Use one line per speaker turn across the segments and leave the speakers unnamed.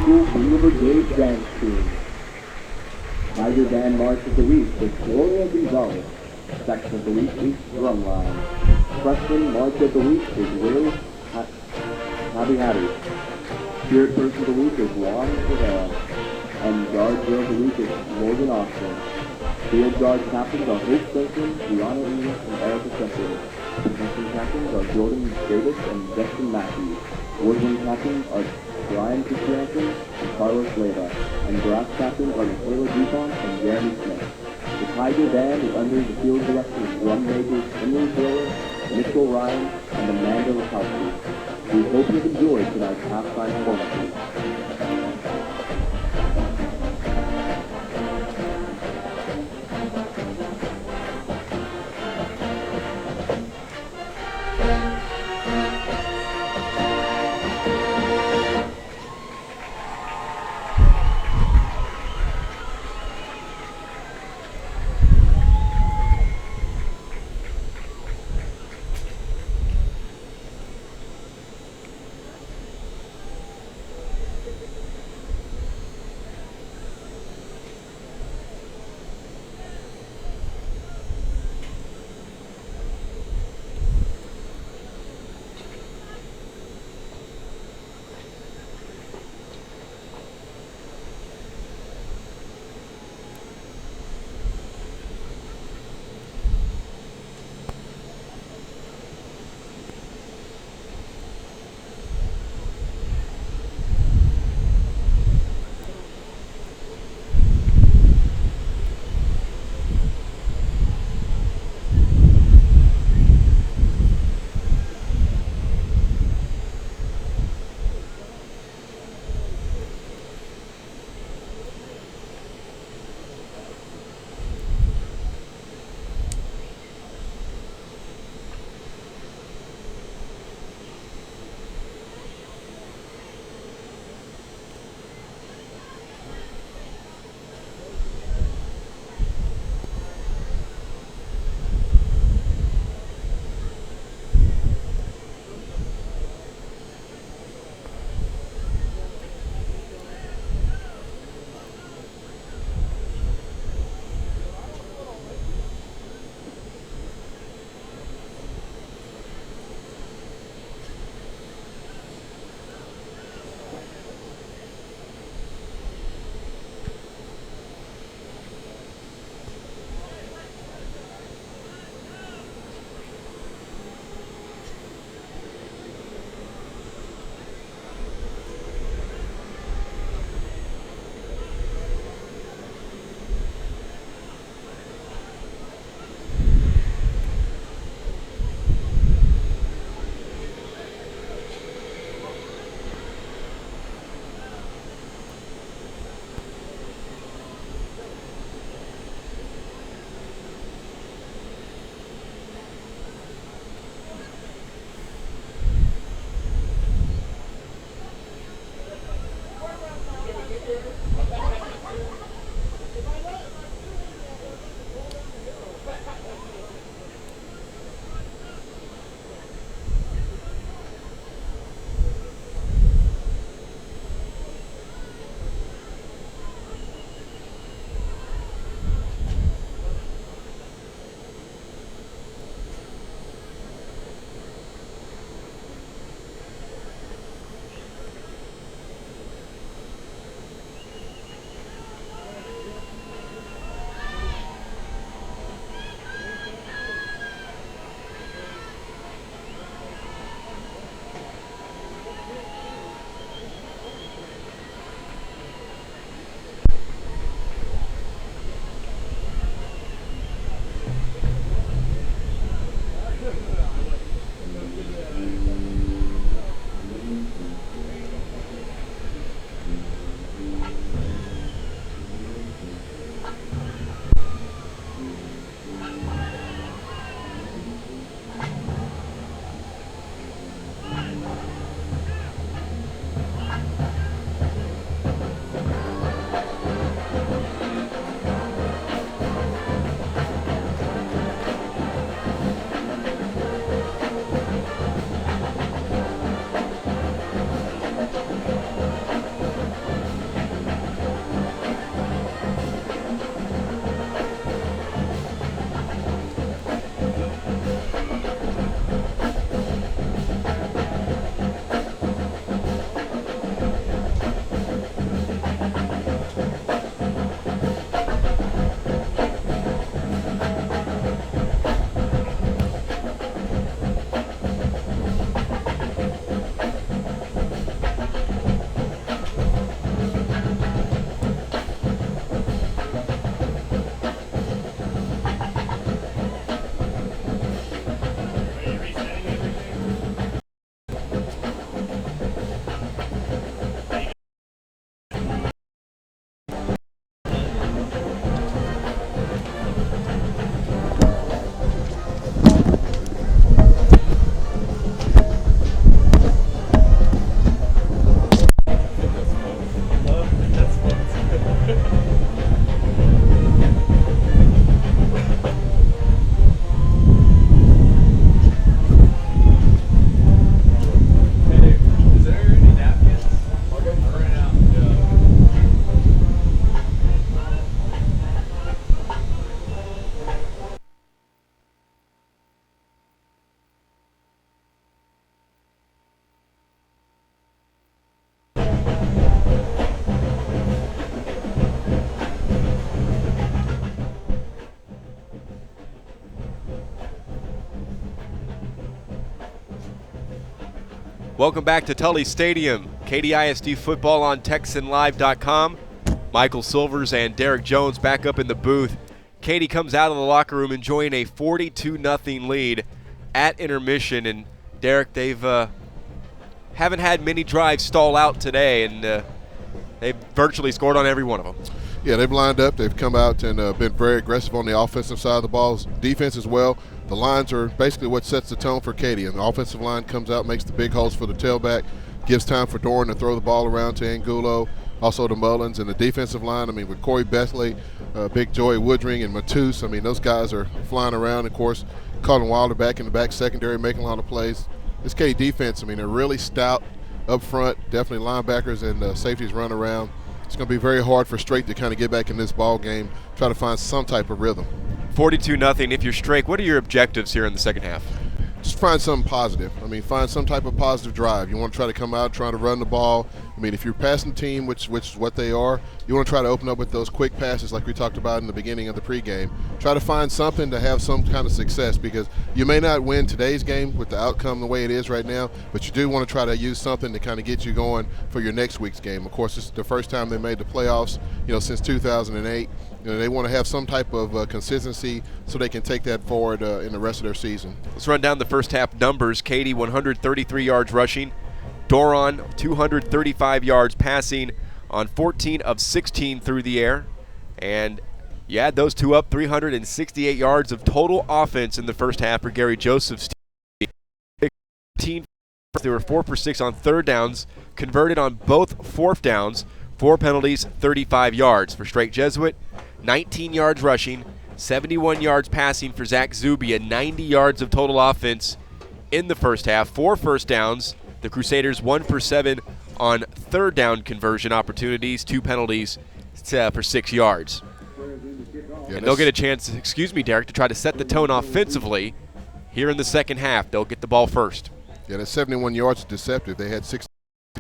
Eagle Blue Brigade Dance Team. Tiger Band March of the Week is Gloria Gonzalez. Section of the Week is Drumline. Freshman March of the Week is Willie Hattie. Spirit Person of the Week is Juan Rivera. And Guard Girl of the Week is Morgan Austin. Field Guard Captains are Hope Simpson, Brianna English, and Erica Sheffield. Section Captains are Jordan Davis and Justin Matthews. Woodland Captains are Brian Christiansen and Carlos Leda. And Brass Captains are Michaela Dupont and Jeremy Smith. The Tiger Band is under the field direction of drum majors Emily Taylor, Mitchell Ryan, and Amanda Rakowski. We hope you've enjoyed tonight's halftime performances.
Welcome back to Tully Stadium. Katy ISD football on TexanLive.com. Michael Silvers and Derek Jones back up in the booth. Katy comes out of the locker room enjoying a 42-0 lead at intermission. And Derek, they've haven't had many drives stall out today, and they've virtually scored on every one of them.
Yeah, they've lined up. They've come out and been very aggressive on the offensive side of the ball. Defense as well. The lines are basically what sets the tone for Katy. And the offensive line comes out, makes the big holes for the tailback, gives time for Doran to throw the ball around to Angulo, also to Mullins. And the defensive line, I mean, with Corey Bethley, Big Joey Woodring, and Matus, I mean, those guys are flying around. Of course, Colin Wilder back in the back secondary making a lot of plays. This Katy defense, I mean, they're really stout up front. Definitely linebackers and safeties run around. It's going to be very hard for Strake to kind of get back in this ball game, try to find some type of rhythm.
42-0. If you're Strake, what are your objectives here in the second half?
Just find something positive. I mean, find some type of positive drive. You want to try to come out trying to run the ball. I mean, if you're passing the team, which is what they are, you want to try to open up with those quick passes like we talked about in the beginning of the pregame. Try to find something to have some kind of success, because you may not win today's game with the outcome the way it is right now, but you do want to try to use something to kind of get you going for your next week's game. Of course, this is the first time they made the playoffs, since 2008. They want to have some type of consistency so they can take that forward in the rest of their season.
Let's run down the first half numbers. Katy 133 yards rushing. Doran 235 yards passing on 14 of 16 through the air. And you add those two up, 368 yards of total offense in the first half for Gary Joseph's team. They were 4 for 6 on third downs, converted on both fourth downs, 4 penalties, 35 yards. For Strake Jesuit, 19 yards rushing, 71 yards passing for Zach Zubia, 90 yards of total offense in the first half, 4 first downs. The Crusaders 1 for 7 on third down conversion opportunities, 2 penalties for 6 yards. And they'll get a chance, Derek, to try to set the tone offensively here in the second half. They'll get the ball first.
Yeah, that 71 yards is deceptive. They had 6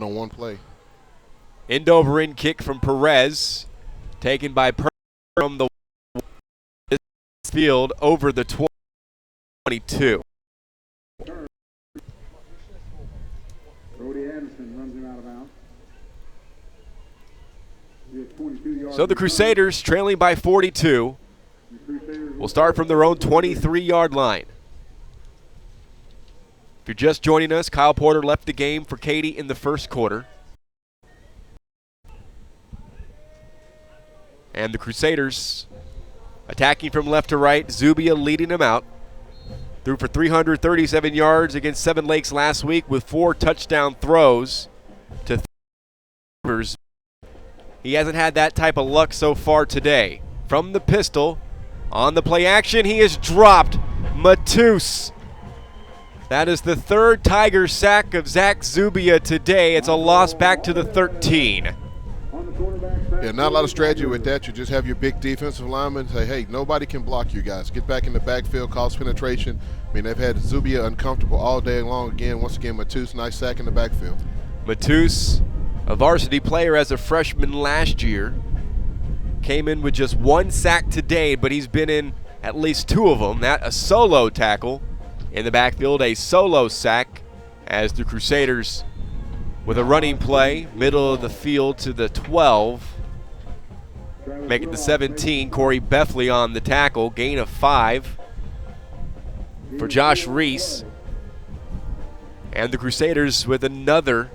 on one play.
End over end kick from Perez, taken by from the field over the 22. So the Crusaders, trailing by 42, will start from their own 23-yard line. If you're just joining us, Kyle Porter left the game for Katy in the first quarter. And the Crusaders attacking from left to right, Zubia leading them out. Threw for 337 yards against Seven Lakes last week with 4 touchdown throws to receivers. He hasn't had that type of luck so far today. From the pistol, on the play action, he is dropped. Matus. That is the third Tiger sack of Zach Zubia today. It's a loss back to the 13.
Yeah, not a lot of strategy with that. You just have your big defensive linemen say, hey, nobody can block you guys. Get back in the backfield, cause penetration. I mean, they've had Zubia uncomfortable all day long. Once again, Matus, nice sack in the backfield.
Matus, a varsity player as a freshman last year, came in with just 1 sack today, but he's been in at least 2 of them. That a solo tackle in the backfield, a solo sack, as the Crusaders with a running play, middle of the field to the 12. Make it the 17. Corey Bethley on the tackle. Gain of 5 for Josh Reese. And the Crusaders with another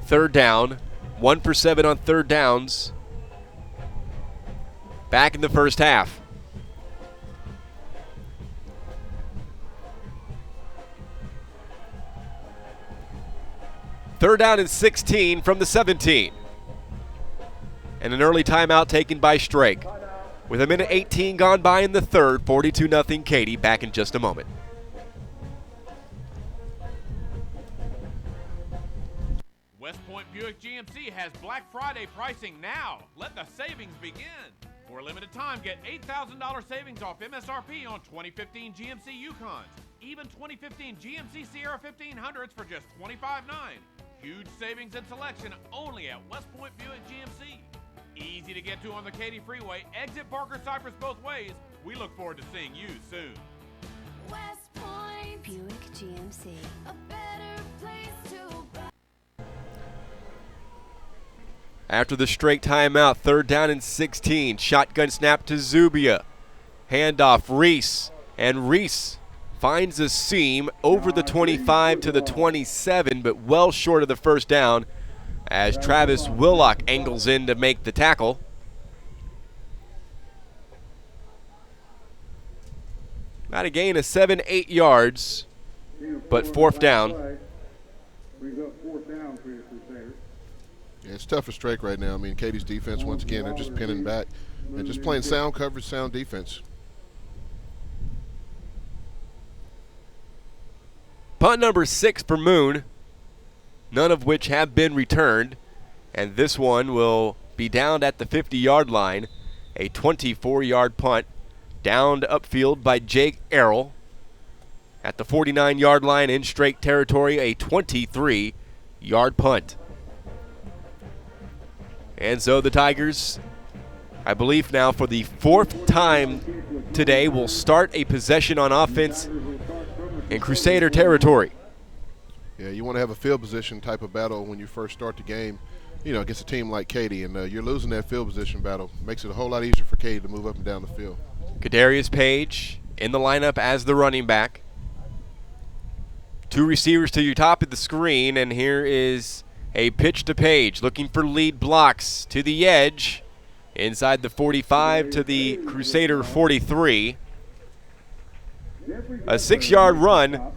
third down. 1 for 7 on third downs. Back in the first half. Third down and 16 from the 17. And an early timeout taken by Strake. With 1:18 gone by in the third, 42-0 Katy. Back in just a moment.
West Point Buick GMC has Black Friday pricing now. Let the savings begin. For a limited time, get $8,000 savings off MSRP on 2015 GMC Yukons. Even 2015 GMC Sierra 1500s for just $25,900. Huge savings and selection only at West Point Buick GMC. Easy to get to on the Katy Freeway. Exit Parker Cypress both ways. We look forward to seeing you soon.
West Point Buick GMC.
After the Strake timeout, 3rd down and 16. Shotgun snap to Zubia. Handoff, Reese. And Reese finds a seam over the 25 to the 27, but well short of the first down as Travis Willock angles in to make the tackle. Not a gain of 7-8 yards, but 4th down.
Yeah, it's tough for Strake right now. I mean, Katy's defense, once again, they're just pinning back and just playing sound coverage, sound defense.
Punt number 6 for Moon, none of which have been returned. And this one will be downed at the 50-yard line. A 24-yard punt downed upfield by Jake Errol. At the 49-yard line in Strake territory, a 23-yard punt. And so the Tigers, I believe now for the 4th time today, will start a possession on offense in Crusader territory.
Yeah, you want to have a field position type of battle when you first start the game, you know, against a team like Katy, and you're losing that field position battle. Makes it a whole lot easier for Katy to move up and down the field.
Kadarius Page in the lineup as the running back. 2 receivers to your top of the screen, and here is a pitch to Page, looking for lead blocks to the edge, inside the 45 to the Crusader 43. A 6-yard run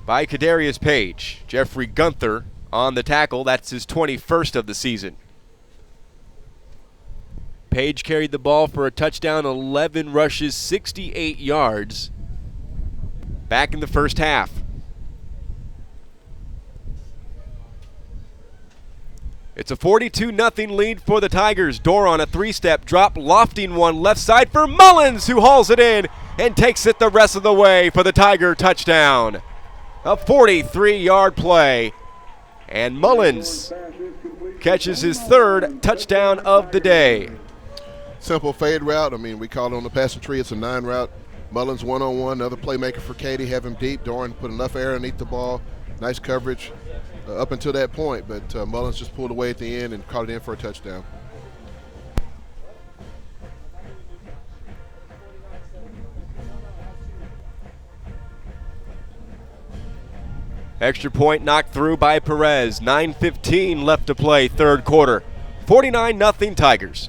by Kadarius Page. Jeffrey Gunther on the tackle. That's his 21st of the season. Page carried the ball for a touchdown, 11 rushes, 68 yards back in the first half. It's a 42-0 lead for the Tigers. Door on a 3-step drop, lofting one left side for Mullins, who hauls it in and takes it the rest of the way for the Tiger touchdown. A 43-yard play, and Mullins catches his 3rd touchdown of the day.
Simple fade route. I mean, we call it on the passing tree. It's a 9 route. Mullins one-on-one, another playmaker for Katy. Have him deep. Doran put enough air underneath the ball. Nice coverage up until that point, but Mullins just pulled away at the end and caught it in for a touchdown.
Extra point knocked through by Perez. 9:15 left to play, 3rd quarter. 49-0 Tigers.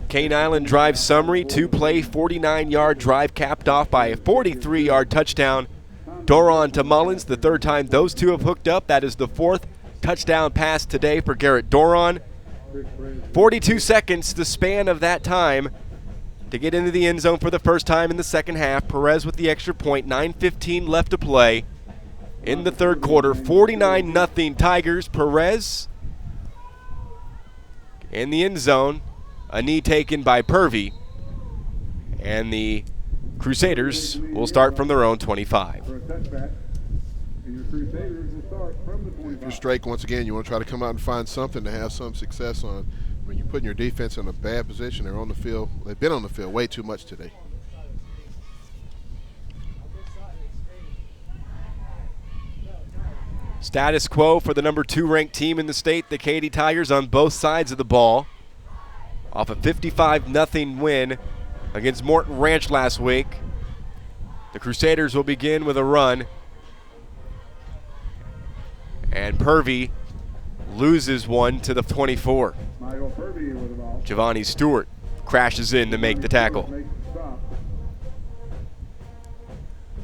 Cane Island drive summary, 2-play, 49-yard drive capped off by a 43-yard touchdown. Doran to Mullins, the 3rd time those two have hooked up. That is the 4th touchdown pass today for Garrett Doran. 42 seconds the span of that time to get into the end zone for the first time in the second half. Perez with the extra point, 9:15 left to play in the 3rd quarter. 49-0 Tigers. Perez in the end zone. A knee taken by Purvey, and the Crusaders will start from their own 25.
If you're Strake, once again, you want to try to come out and find something to have some success on. When you're putting your defense in a bad position, they're on the field. They've been on the field way too much today.
Status quo for the number 2 ranked team in the state, the Katy Tigers, on both sides of the ball. Off a 55-0 win against Morton Ranch last week. The Crusaders will begin with a run. And Purvey loses one to the 24. Giovanni Stewart crashes in to make the tackle.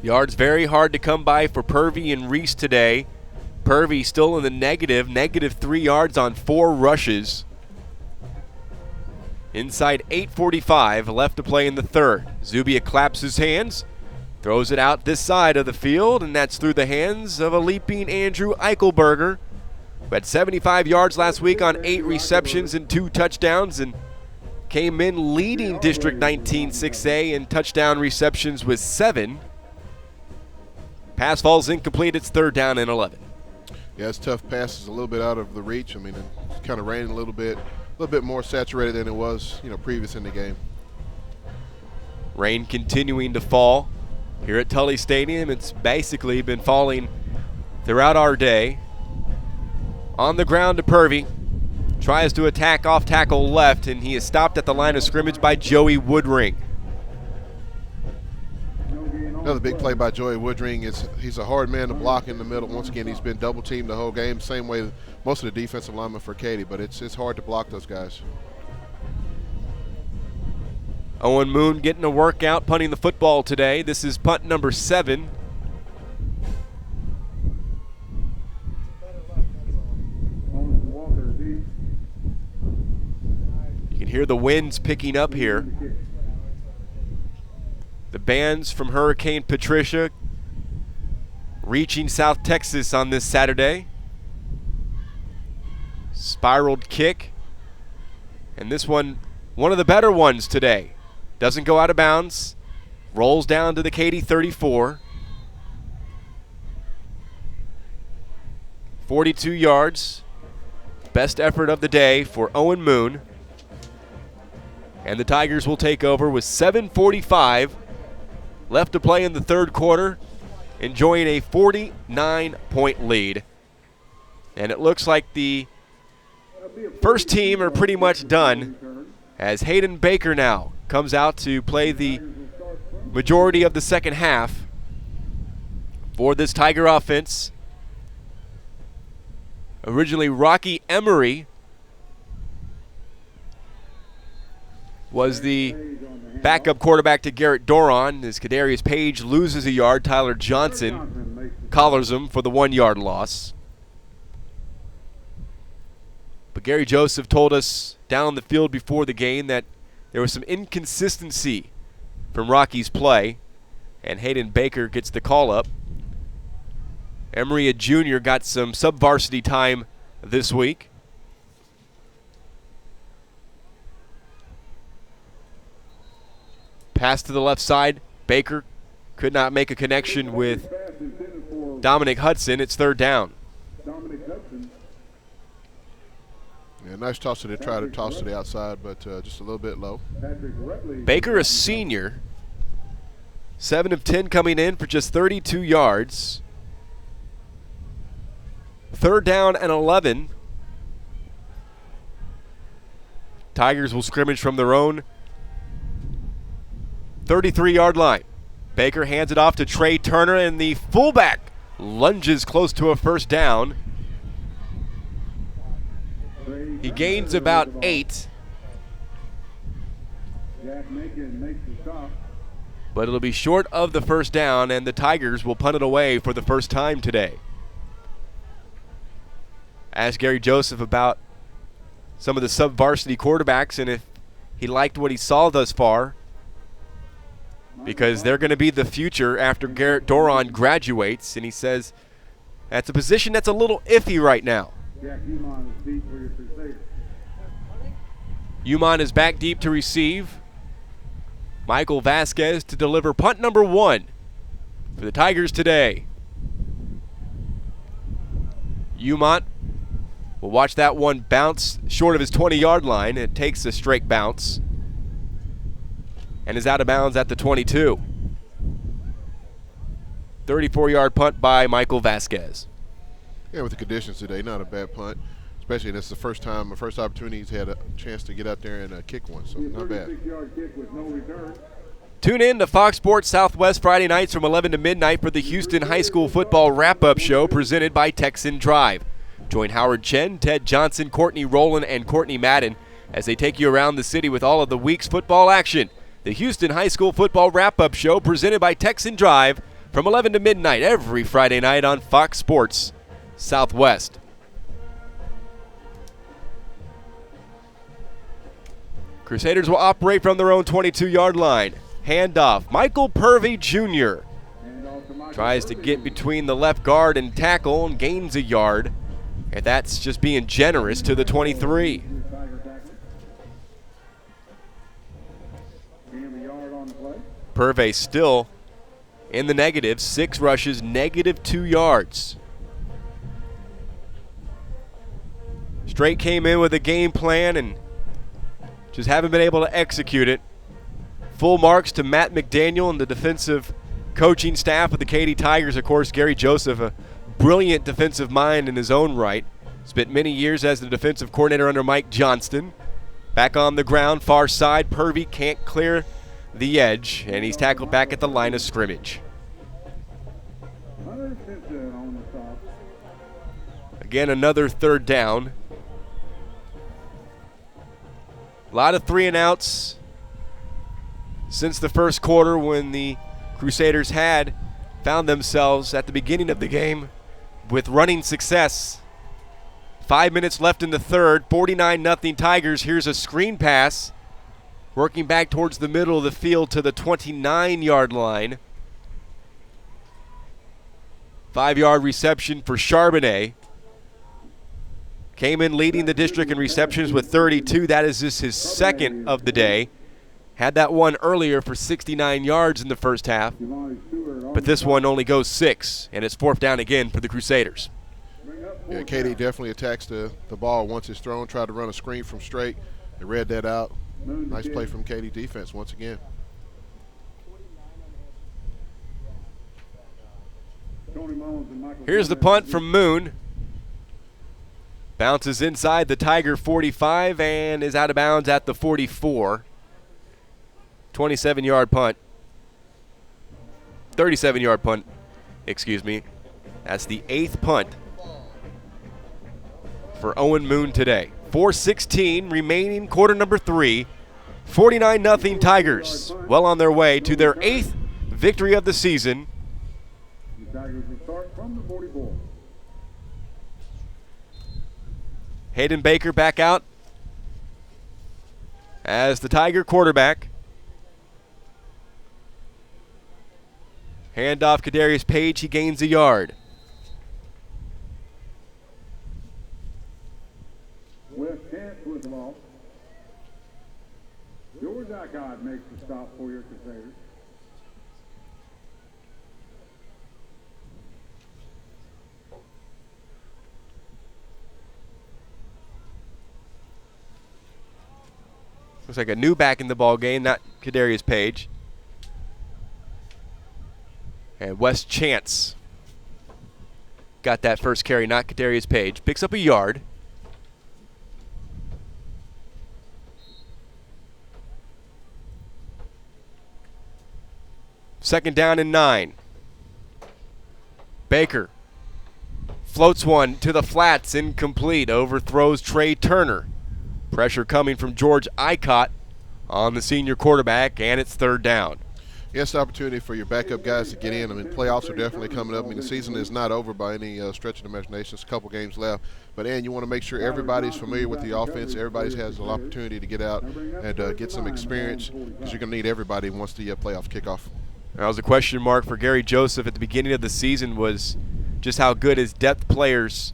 Yards very hard to come by for Purvey and Reese today. Purvey still in the negative, -3 yards on 4 rushes. Inside 8:45 left to play in the third. Zubia claps his hands, throws it out this side of the field, and that's through the hands of a leaping Andrew Eichelberger, who had 75 yards last week on 8 receptions and 2 touchdowns, and came in leading District 19 6A in touchdown receptions with 7. Pass falls incomplete. It's 3rd down and 11.
Yeah, it's tough passes a little bit out of the reach. I mean, it's kind of raining a little bit more saturated than it was, previous in the game.
Rain continuing to fall here at Tully Stadium. It's basically been falling throughout our day. On the ground to Purvey. Tries to attack off tackle left, and he is stopped at the line of scrimmage by Joey Woodring.
Another big play by Joey Woodring. He's a hard man to block in the middle. Once again, he's been double teamed the whole game, same way most of the defensive linemen for Katy, but it's hard to block those guys.
Owen Moon getting a workout punting the football today. This is punt number 7. You can hear the winds picking up here. The bands from Hurricane Patricia reaching South Texas on this Saturday. Spiraled kick. And this one of the better ones today. Doesn't go out of bounds. Rolls down to the Katy 34. 42 yards. Best effort of the day for Owen Moon. And the Tigers will take over with 7:45 left to play in the third quarter, enjoying a 49-point lead. And it looks like the first team are pretty much done, as Hayden Baker now comes out to play the majority of the second half for this Tiger offense. Originally, Rocky Emery was the backup quarterback to Garrett Doron. As Kadarius Page loses a yard, Tyler Johnson collars him for the 1-yard loss. But Gary Joseph told us down the field before the game that there was some inconsistency from Rocky's play, and Hayden Baker gets the call up. Emery, a junior, got some sub-varsity time this week. Pass to the left side. Baker could not make a connection with Dominic Hudson. It's 3rd down.
Yeah, nice toss to try to toss to the outside, but just a little bit low.
Baker, a senior. 7 of 10 coming in for just 32 yards. 3rd down and 11. Tigers will scrimmage from their own 33-yard line. Baker hands it off to Trey Turner, and the fullback lunges close to a 1st down. He gains about 8. But it'll be short of the 1st down, and the Tigers will punt it away for the first time today. Asked Gary Joseph about some of the sub-varsity quarterbacks and if he liked what he saw thus far, because they're going to be the future after Garrett Doron graduates, and he says that's a position that's a little iffy right now. Umon is back deep to receive. Michael Vasquez to deliver punt number 1 for the Tigers today. Umont will watch that one bounce short of his 20-yard line. It takes a straight bounce and is out of bounds at the 22. 34-yard punt by Michael Vasquez.
Yeah, with the conditions today, not a bad punt. Especially this is the first opportunity he's had a chance to get out there and kick one, so not bad.
Tune in to Fox Sports Southwest Friday nights from 11 to midnight for the Houston High School Football Wrap-Up Show presented by Texan Drive. Join Howard Chen, Ted Johnson, Courtney Rowland, and Courtney Madden as they take you around the city with all of the week's football action. The Houston High School Football Wrap-Up Show presented by Texan Drive from 11 to midnight every Friday night on Fox Sports Southwest. Crusaders will operate from their own 22-yard line. Handoff. Michael Purvey Jr. tries to get between the left guard and tackle and gains a yard. And that's just being generous to the 23. Purvey still in the negative. 6 rushes, -2 yards. Strake came in with a game plan and just haven't been able to execute it. Full marks to Matt McDaniel and the defensive coaching staff of the Katy Tigers. Of course, Gary Joseph, a brilliant defensive mind in his own right. Spent many years as the defensive coordinator under Mike Johnston. Back on the ground, far side. Purvey can't clear the edge, and he's tackled back at the line of scrimmage. Again, another 3rd down. A lot of 3 and outs since the first quarter, when the Crusaders had found themselves at the beginning of the game with running success. 5 minutes left in the 3rd, 49-0 Tigers. Here's a screen pass, working back towards the middle of the field to the 29-yard line. 5-yard reception for Charbonnet. Came in leading the district in receptions with 32. That is just his 2nd of the day. Had that one earlier for 69 yards in the first half. But this one only goes 6, and it's 4th down again for the Crusaders.
Yeah, Katy definitely attacks the ball once it's thrown. Tried to run a screen from Strake. They read that out. Nice play from Katy defense once again.
Here's the punt from Moon. Bounces inside the Tiger 45 and is out of bounds at the 44. 27-yard punt. 37-yard punt, excuse me. That's the 8th punt for Owen Moon today. 4:16 remaining, quarter number 3. 49-0 Tigers. Well on their way to their 8th victory of the season.
The Tigers will start from the 44.
Hayden Baker back out as the Tiger quarterback. Handoff Kadarius Page, he gains a yard.
With chance with the ball. George Icod makes the stop for your Crusaders.
Looks like a new back in the ball game, not Kadarius Page. And Wes Chance got that first carry, not Kadarius Page. Picks up a yard. Second down and 9. Baker floats one to the flats, incomplete. Overthrows Trey Turner. Pressure coming from George Icott on the senior quarterback, and it's 3rd down.
Yes, opportunity for your backup guys to get in. I mean, playoffs are definitely coming up. I mean, the season is not over by any stretch of the imagination. There's a couple games left. But, you want to make sure everybody's familiar with the offense. Everybody has an opportunity to get out and get some experience, because you're going to need everybody once the playoffs kick off.
That was a question mark for Gary Joseph at the beginning of the season, was just how good his depth players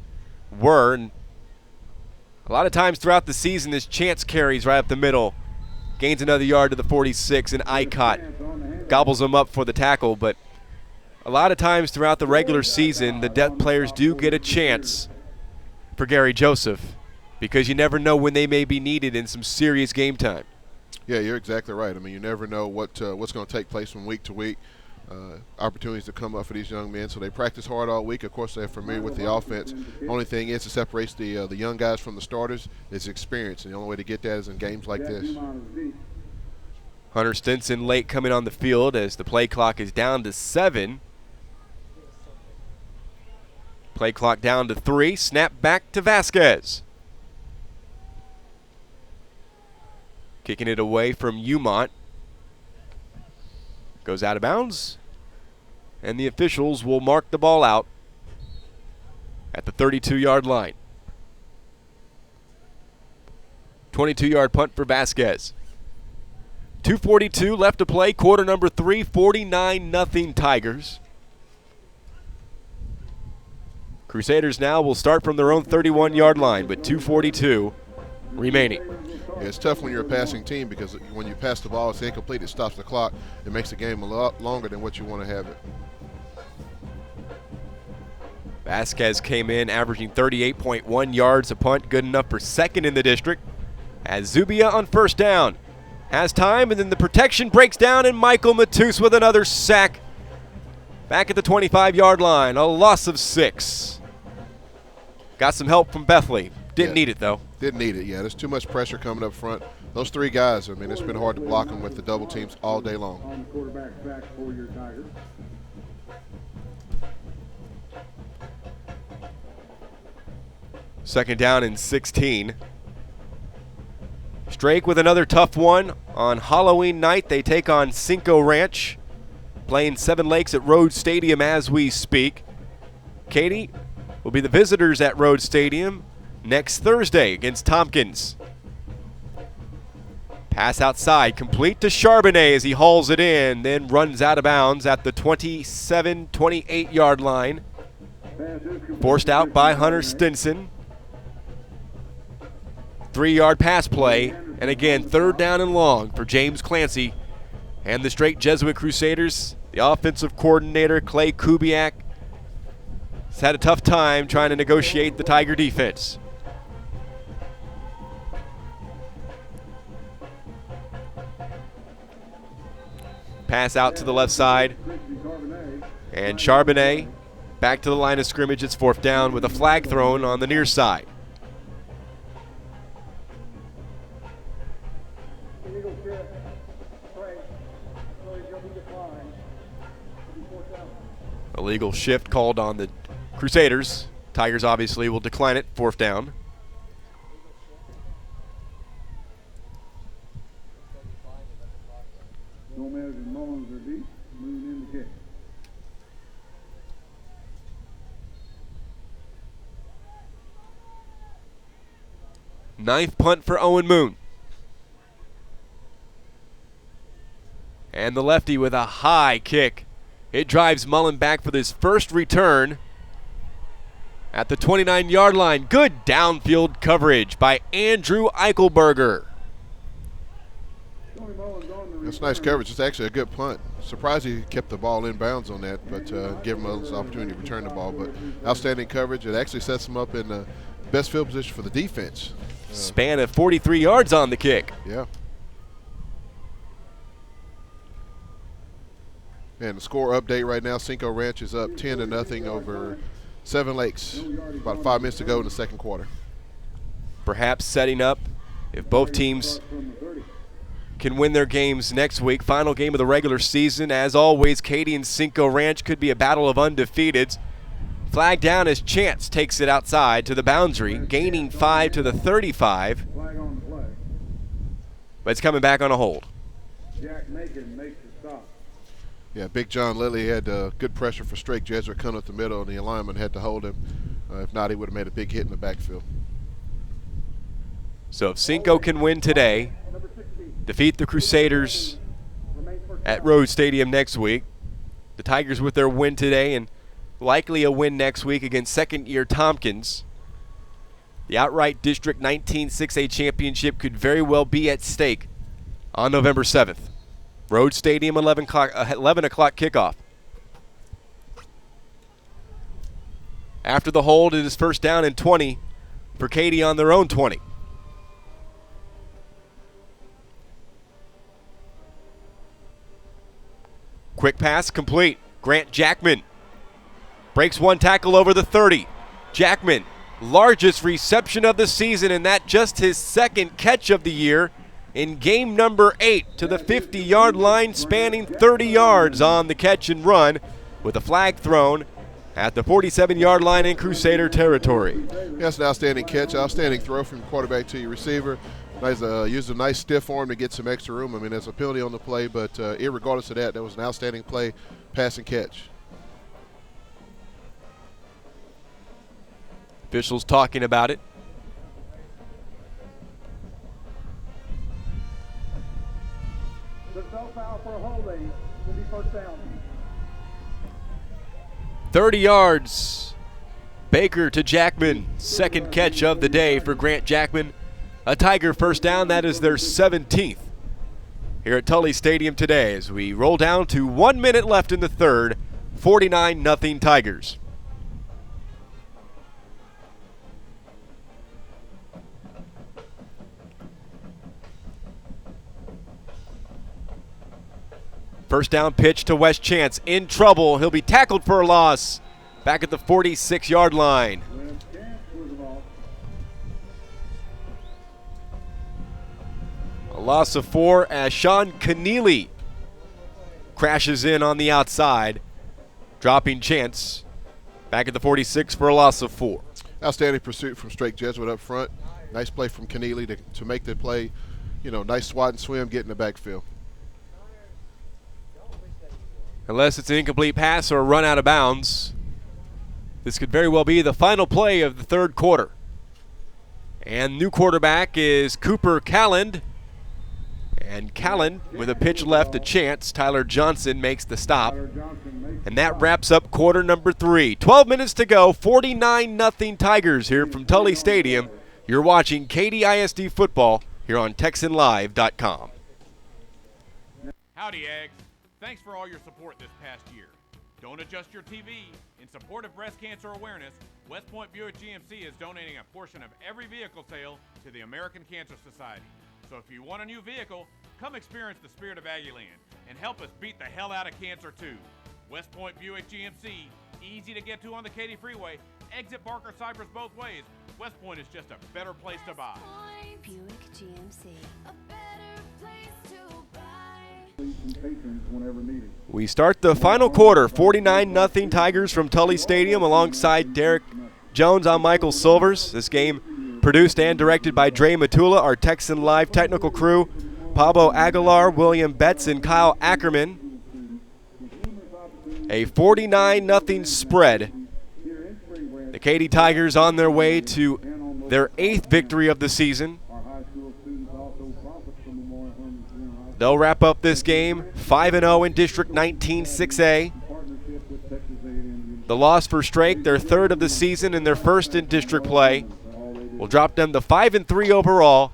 were. And a lot of times throughout the season, his chance carries right up the middle. Gains another yard to the 46, and Icott gobbles him up for the tackle. But a lot of times throughout the regular season, the depth players do get a chance for Gary Joseph, because you never know when they may be needed in some serious game time.
Yeah, you're exactly right. I mean, you never know what's going to take place from week to week. Opportunities to come up for these young men, so they practice hard all week. Of course, they're familiar with the offense. Only thing is, that separates the young guys from the starters is experience, and the only way to get that is in games like this.
Hunter Stinson late coming on the field as the play clock is down to 7. Play clock down to 3. Snap back to Vasquez. Kicking it away from Umont. Goes out of bounds. And the officials will mark the ball out at the 32-yard line. 22-yard punt for Vasquez. 2:42 left to play, quarter number 3, 49-0 Tigers. Crusaders now will start from their own 31-yard line with 2:42 remaining.
Yeah, it's tough when you're a passing team because when you pass the ball, it's incomplete, it stops the clock. It makes the game a lot longer than what you want to have it.
Vasquez came in averaging 38.1 yards a punt, good enough for second in the district. As Zubia on first down has time, and then the protection breaks down, and Michael Matus with another sack. Back at the 25-yard line, a loss of 6. Got some help from Bethley. Didn't need it, though.
Didn't need it, yeah. There's too much pressure coming up front. Those 3 guys, I mean, it's been hard to block them with the double teams all day long.
On the quarterback's back for your Tigers.
Second down and 16. Strake with another tough one. On Halloween night, they take on Cinco Ranch, playing Seven Lakes at Rhodes Stadium as we speak. Katy will be the visitors at Rhodes Stadium next Thursday against Tompkins. Pass outside, complete to Charbonnet as he hauls it in, then runs out of bounds at the 27, 28-yard line. Forced out by Hunter Stinson. 3-yard pass play, and again, third down and long for James Clancy and the Strake Jesuit Crusaders. The offensive coordinator, Clay Kubiak, has had a tough time trying to negotiate the Tiger defense. Pass out to the left side, and Charbonnet back to the line of scrimmage. It's fourth down with a flag thrown on the near side. Illegal shift called on the Crusaders. Tigers obviously will decline it. Fourth down.
Gomez and Mullins are deep, moving in the kick.
Ninth punt for Owen Moon. And the lefty with a high kick. It drives Mullen back for this first return at the 29-yard line. Good downfield coverage by Andrew Eichelberger.
That's nice coverage. It's actually a good punt. Surprised he kept the ball in bounds on that, but give him an opportunity to return the ball. But outstanding coverage. It actually sets him up in the best field position for the defense.
Span of 43 yards on the kick.
Yeah. And the score update right now, Cinco Ranch is up 10-0 over Seven Lakes. About 5 minutes to go in the second quarter.
Perhaps setting up, if both teams can win their games next week, final game of the regular season. As always, Katy and Cinco Ranch could be a battle of undefeateds. Flag down as Chance takes it outside to the boundary, gaining 5 to the 35. But it's coming back on a hold.
Jack Macon makes the stop.
Yeah, Big John Lilly had good pressure for Strake Jesuit coming up the middle, and the lineman had to hold him. If not, he would have made a big hit in the backfield.
So if Cinco can win today, defeat the Crusaders at Rhodes Stadium next week, the Tigers with their win today and likely a win next week against second-year Tompkins, the outright District 19 6A championship could very well be at stake on November 7th. Rhodes Stadium, 11 o'clock kickoff. After the hold, it is first down and 20 for Katy on their own 20. Quick pass complete. Grant Jackman breaks one tackle over the 30. Jackman, largest reception of the season, and that just his second catch of the year in game number 8 to the 50-yard line, spanning 30 yards on the catch and run with a flag thrown at the 47-yard line in Crusader territory.
That's an outstanding catch, outstanding throw from your quarterback to your receiver. Nice, used a nice stiff arm to get some extra room. I mean, there's a penalty on the play, but irregardless of that, that was an outstanding play, pass and catch.
Officials talking about it.
There's no foul for a holding. Will be first down.
30 yards. Baker to Jackman. Second catch of the day for Grant Jackman. A Tiger first down. That is their 17th here at Tully Stadium today as we roll down to 1 minute left in the third. 49-0 Tigers. First down pitch to West Chance. In trouble. He'll be tackled for a loss. Back at the 46-yard line. A loss of 4 as Sean Keneally crashes in on the outside, dropping Chance back at the 46 for a loss of 4.
Outstanding pursuit from Strake Jesuit up front. Nice play from Keneally to make the play. Nice swat and swim, get in the backfield.
Unless it's an incomplete pass or a run out of bounds, this could very well be the final play of the third quarter. And new quarterback is Cooper Calland. And Calland, with a pitch left to Chance, Tyler Johnson makes the stop. And that wraps up quarter number 3. 12 minutes to go, 49-0 Tigers here from Tully Stadium. You're watching Katy ISD football here on TexanLive.com.
Howdy, Eggs. Thanks for all your support this past year. Don't adjust your TV. In support of breast cancer awareness, West Point Buick GMC is donating a portion of every vehicle sale to the American Cancer Society. So if you want a new vehicle, come experience the spirit of Aggieland and help us beat the hell out of cancer too. West Point Buick GMC, easy to get to on the Katy Freeway. Exit Barker Cypress both ways. West Point is just a better place to buy.
Buick GMC, a better place to buy.
We start the final quarter, 49-0 Tigers from Tully Stadium alongside Derek Jones on Michael Silvers. This game produced and directed by Dre Matula, our Texan Live technical crew, Pablo Aguilar, William Betts, and Kyle Ackerman. A 49-0 spread. The Katy Tigers on their way to their 8th victory of the season. They'll wrap up this game 5-0 in District 19 6A. The loss for Strake, their 3rd of the season and their 1st in district play, will drop them to 5-3 overall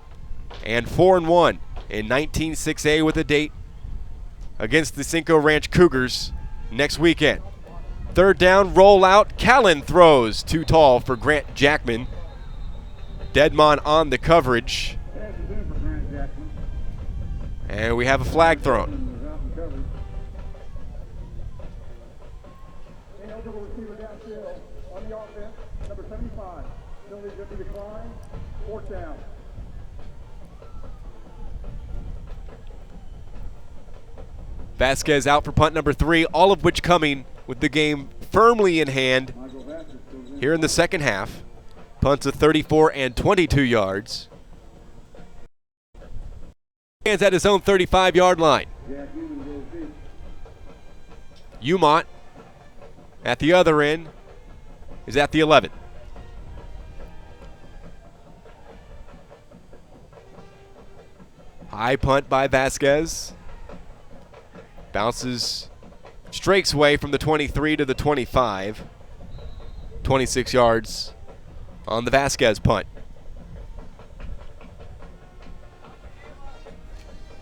and 4-1 in 19 6A with a date against the Cinco Ranch Cougars next weekend. Third down, roll out. Callan throws too tall for Grant Jackman. Deadmon on the coverage. And we have a flag thrown. Vasquez out for punt number 3, all of which coming with the game firmly in hand here in the second half. Punts of 34 and 22 yards. Stands at his own 35-yard line. Umont at the other end is at the 11. High punt by Vasquez. Bounces Strake's way from the 23 to the 25. 26 yards on the Vasquez punt.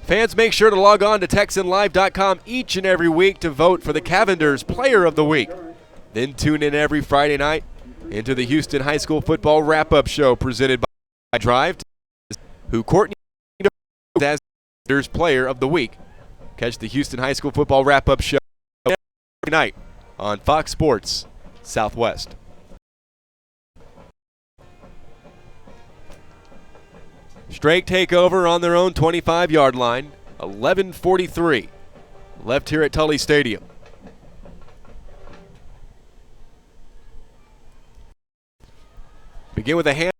Fans, make sure to log on to TexanLive.com each and every week to vote for the Cavenders Player of the Week. Then tune in every Friday night into the Houston High School Football Wrap-Up Show presented by Drive, who Courtney as Cavenders Player of the Week. Catch the Houston High School Football Wrap-Up Show every night on Fox Sports Southwest. Strake take over on their own 25-yard line. 11:43 left here at Tully Stadium. Begin with a hand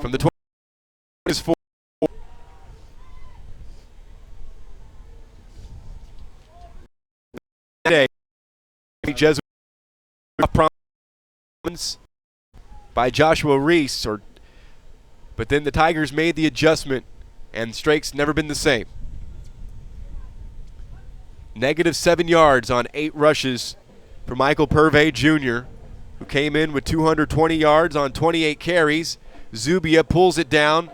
from the 24. Jesuit by Joshua Reese, but then the Tigers made the adjustment and Strake's never been the same. -7 yards on 8 rushes for Michael Purvey Jr., who came in with 220 yards on 28 carries. Zubia pulls it down,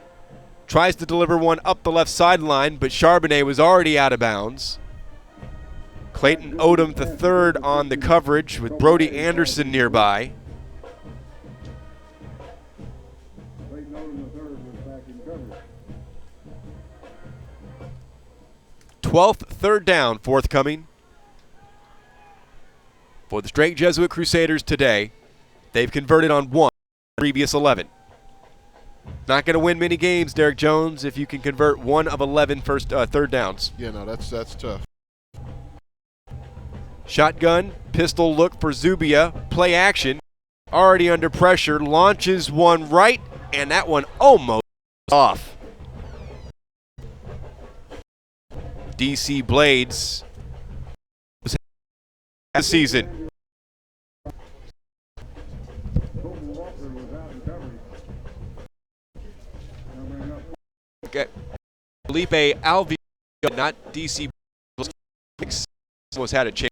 tries to deliver one up the left sideline, but Charbonnet was already out of bounds. Clayton Odom III on the coverage with Brody Anderson nearby. 12th third down forthcoming for the Strake Jesuit Crusaders today. They've converted on 1 previous 11. Not going to win many games, Derek Jones, if you can convert 1 of 11 third downs.
Yeah, no, that's tough.
Shotgun, pistol look for Zubia, play action, already under pressure, launches one right, and that one almost off. DC Blades the season. Okay. Felipe Alvi, not DC, almost had a chance.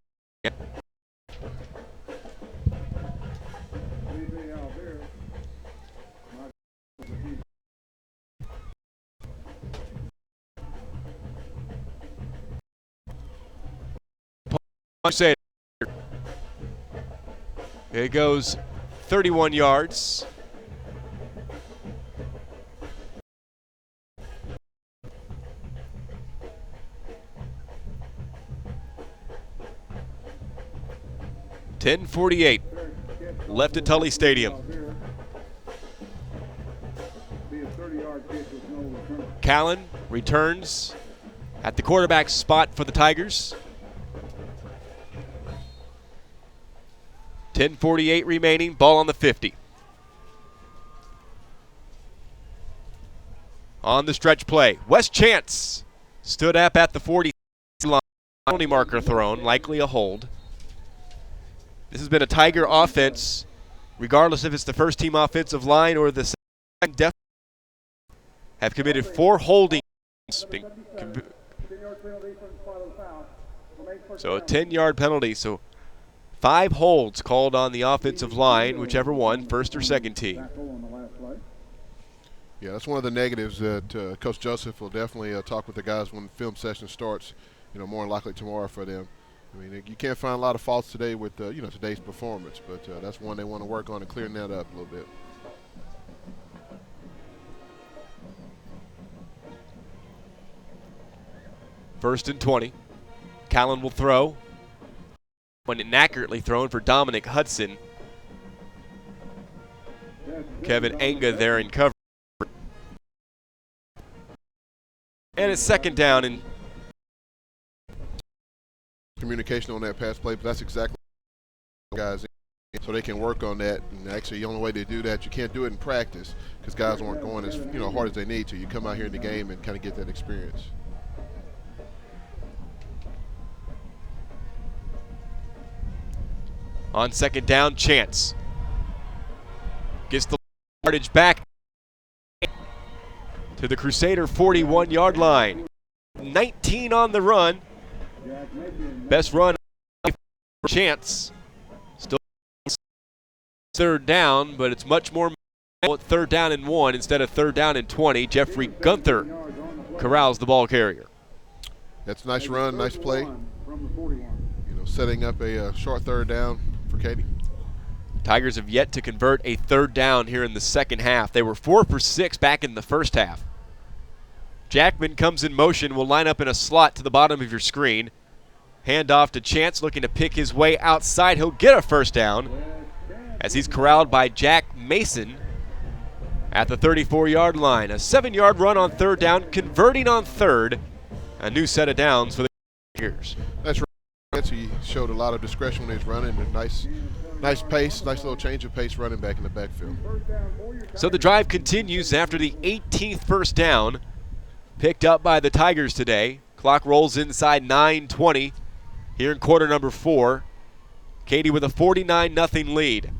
Here it goes, 31 yards. .10:48 left at Tully Stadium. Callan returns at the quarterback spot for the Tigers. 10:48 remaining, ball on the 50. On the stretch play, Wes Chance stood up at the 40 line, penalty marker thrown, likely a hold. This has been a Tiger offense, regardless if it's the first team offensive line or the second, definitely have committed 4 holdings. So a 10-yard penalty, so 5 holds called on the offensive line, whichever one, first or second team.
Yeah, that's one of the negatives that Coach Joseph will definitely talk with the guys when the film session starts, more than likely tomorrow for them. I mean, you can't find a lot of faults today with, today's performance, but that's one they want to work on and clearing that up a little bit.
First and 20. Callan will throw. When inaccurately thrown for Dominic Hudson. Kevin Anga there in cover. And it's second down and
communication on that pass play, but that's exactly what guys so they can work on that. And actually, the only way to do that, you can't do it in practice because guys aren't going as hard as they need to. You come out here in the game and kind of get that experience.
On second down, Chance gets the yardage back to the Crusader 41-yard line. 19 on the run. Best run for Chance. Still third down, but it's much more third down and 1 instead of third down and 20. Jeffrey Gunther corrals the ball carrier.
That's a nice run, nice play. Setting up a short third down for Katy.
Tigers have yet to convert a third down here in the second half. They were 4 for 6 back in the first half. Jackman comes in motion, will line up in a slot to the bottom of your screen. Hand off to Chance, looking to pick his way outside. He'll get a first down as he's corralled by Jack Mason at the 34-yard line. A 7-yard run on third down, converting on third. A new set of downs for the Tigers.
That's right. He showed a lot of discretion when he was running. A nice pace, nice little change of pace running back in the backfield.
So the drive continues after the 18th first down picked up by the Tigers today. Clock rolls inside 9:20 here in quarter number 4. Katy with a 49-0 lead.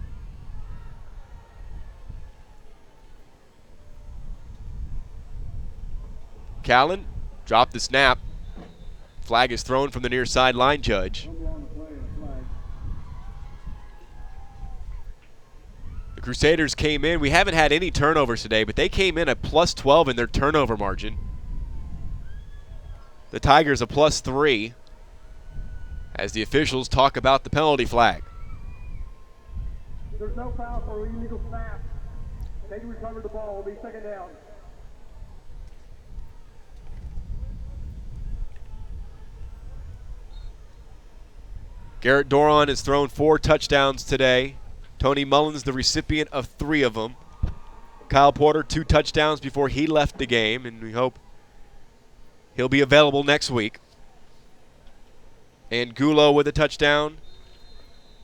Callan dropped the snap. Flag is thrown from the near sideline judge. The Crusaders came in. We haven't had any turnovers today, but they came in at +12 in their turnover margin. The Tigers a +3 as the officials talk about the penalty flag.
There's no foul for illegal snap. They recover the ball. Will be second down.
Garrett Doron has thrown 4 touchdowns today. Tony Mullins, the recipient of 3 of them. Kyle Porter, 2 touchdowns before he left the game, and we hope he'll be available next week. And Gulo with a touchdown.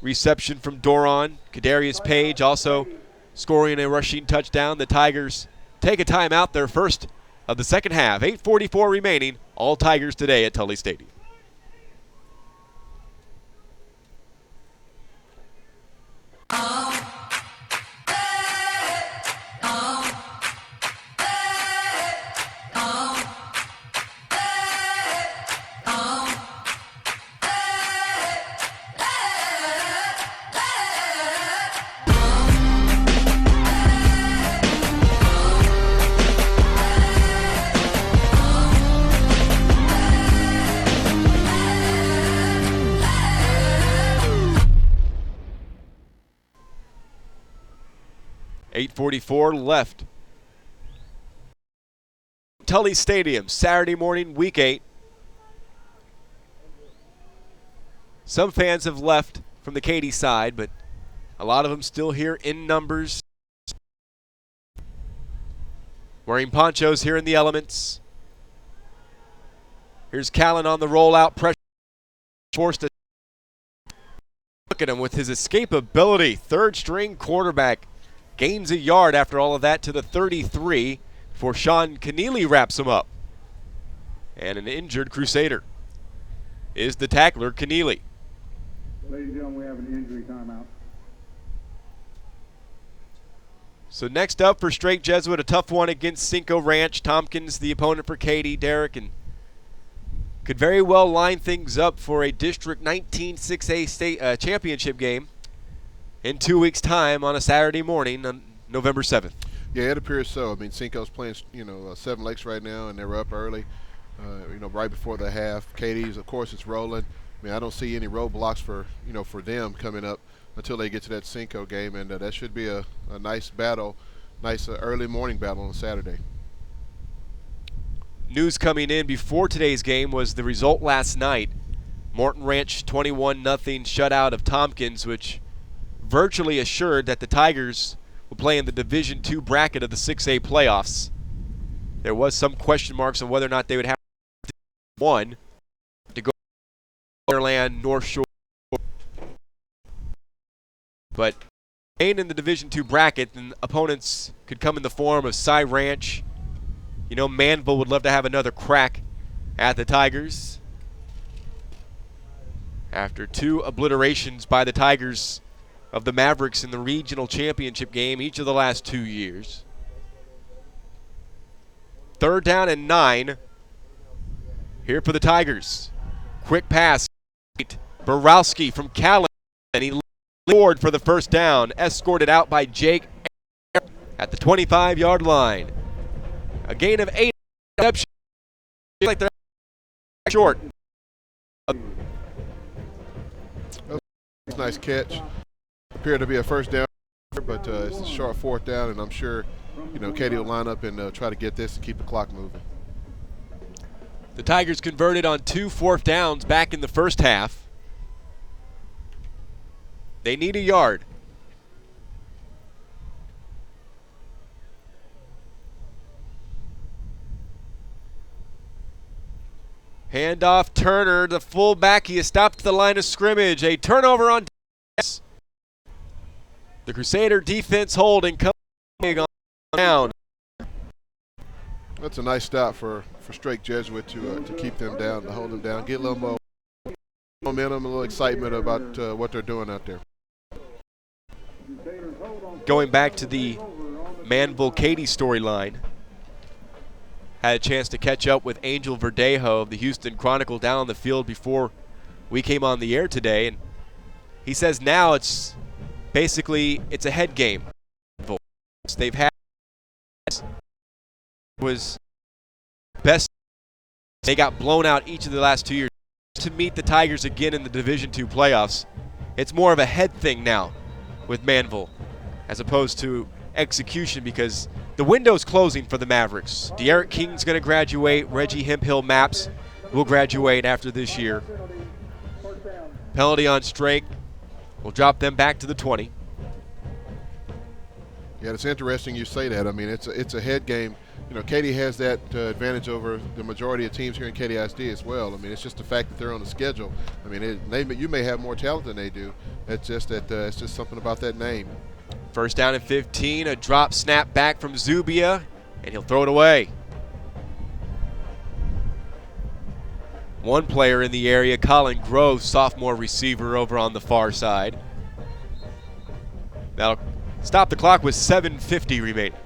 Reception from Doron. Kadarius Page also scoring a rushing touchdown. The Tigers take a timeout, their first of the second half. 8:44 remaining. All Tigers today at Tully Stadium. .44 left. Tully Stadium, Saturday morning, week 8. Some fans have left from the Katy side, but a lot of them still here in numbers. Wearing ponchos here in the elements. Here's Callan on the rollout, pressure forced to look at him with his escapability. Third string quarterback. Gains a yard after all of that to the 33 before Sean Keneally wraps him up. And an injured Crusader is the tackler, Keneally.
Ladies and gentlemen, we have an injury timeout.
So next up for Strake Jesuit, a tough one against Cinco Ranch. Tompkins, the opponent for Katy, Derek, and could very well line things up for a District 19 6A state championship game in 2 weeks' time on a Saturday morning on November 7th.
Yeah, it appears so. I mean, Cinco's playing, 7 Lakes right now, and they're up early, right before the half. Katy's, of course, it's rolling. I mean, I don't see any roadblocks for them coming up until they get to that Cinco game, and that should be a nice battle, nice early morning battle on Saturday.
News coming in before today's game was the result last night. Morton Ranch 21-0 shutout of Tompkins, which virtually assured that the Tigers will play in the Division II bracket of the 6A playoffs. There was some question marks on whether or not they would have one to go to Pearland, North Shore. But staying in the Division II bracket, then opponents could come in the form of Cy Ranch. Manville would love to have another crack at the Tigers. After 2 obliterations by the Tigers of the Mavericks in the regional championship game each of the last 2 years. 3rd down and 9 here for the Tigers. Quick pass. Borowski from Callan, and he scored for the first down, escorted out by Jake at the 25-yard line. A gain of 8. Like they're short.
Nice catch. Appeared to be a first down, but it's a short 4th down, and I'm sure, Katy will line up and try to get this and keep the clock moving.
The Tigers converted on 2 4th downs back in the first half. They need a yard. Handoff, Turner, the fullback. He has stopped at the line of scrimmage. A turnover on defense. The Crusader defense holding coming on down.
That's a nice stop for Strake Jesuit to keep them down, to hold them down, get a little more momentum, a little excitement about what they're doing out there.
Going back to the Manville-Katy storyline, had a chance to catch up with Angel Verdejo of the Houston Chronicle down on the field before we came on the air today, and he says now it's basically a head game. They've had was best. They got blown out each of the last 2 years to meet the Tigers again in the Division II playoffs. It's more of a head thing now with Manville as opposed to execution, because the window's closing for the Mavericks. De'Aaron King's going to graduate. Reggie Hemphill Maps will graduate after this year. Penalty on Strake will drop them back to the 20.
Yeah, it's interesting you say that. I mean, it's a head game. You know, Katy has that advantage over the majority of teams here in Katy ISD as well. I mean, it's just the fact that they're on the schedule. I mean, you may have more talent than they do. It's just that it's just something about that name.
First down and 15, a drop snap back from Zubia, and he'll throw it away. One player in the area, Colin Grove, sophomore receiver over on the far side. That'll stop the clock with 7:50 remaining.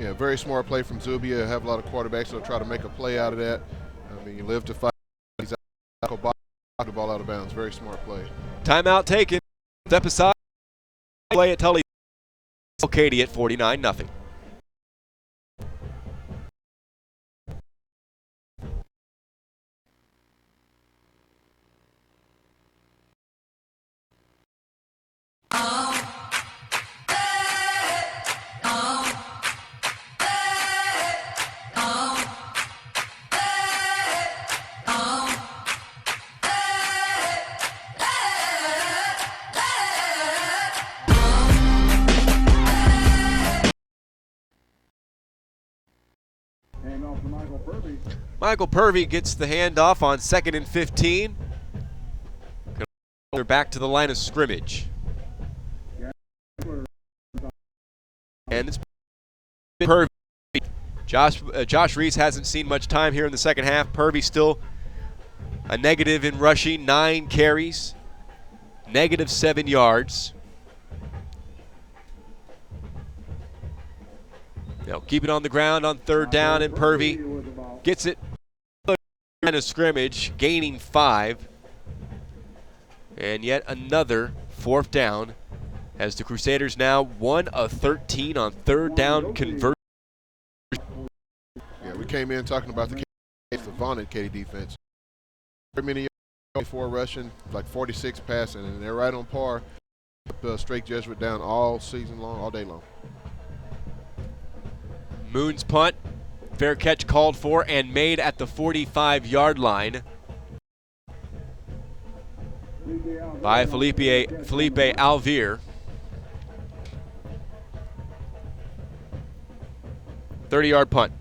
Yeah, very smart play from Zubia. Have a lot of quarterbacks that'll try to make a play out of that. I mean, you live to fight. He's out the ball out of bounds. Very smart play.
Timeout taken. Step aside. Play at Tully. Katy at 49-0. Michael Purvey gets the handoff on 2nd and 15. They're back to the line of scrimmage. And it's Purvey. Josh Reese hasn't seen much time here in the second half. Purvey still a negative in rushing, 9 carries, -7 yards. They'll keep it on the ground on 3rd down, and Purvey gets it line of scrimmage, gaining 5. And yet another 4th down as the Crusaders now 1 of 13 on 3rd down conversion.
Yeah, we came in talking about the vaunted Katy defense. Very many 24 rushing, like 46 passing, and they're right on par. Strake Jesuit down all season long, all day long.
Moon's punt, fair catch called for and made at the 45-yard line by Felipe Alvear. 30-yard punt.